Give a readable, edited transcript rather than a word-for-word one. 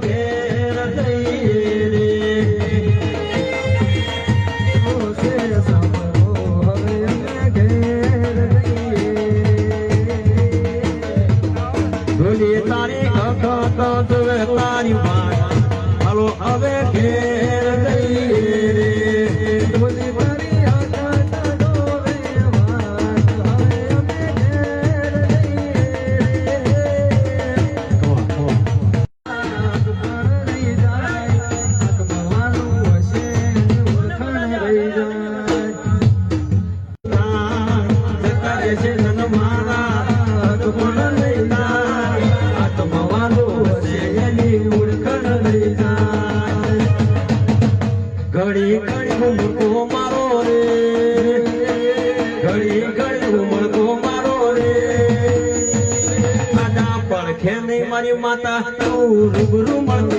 ઘેર જઈએ રે ઢોલી તારી ખખત જોવે તારી વાત હાલો હવે ઘેર જઈએ રે ઢોલી તારી ખખત જોવે વાત હવે અમે ઘેર જઈએ ઘડી ઘડી ઉમળકો મારો રે ઘડી ઘડી ઉમળકો મારો રે આડા પડખે નહીં મારી માતા તું રૂબરૂ મળતો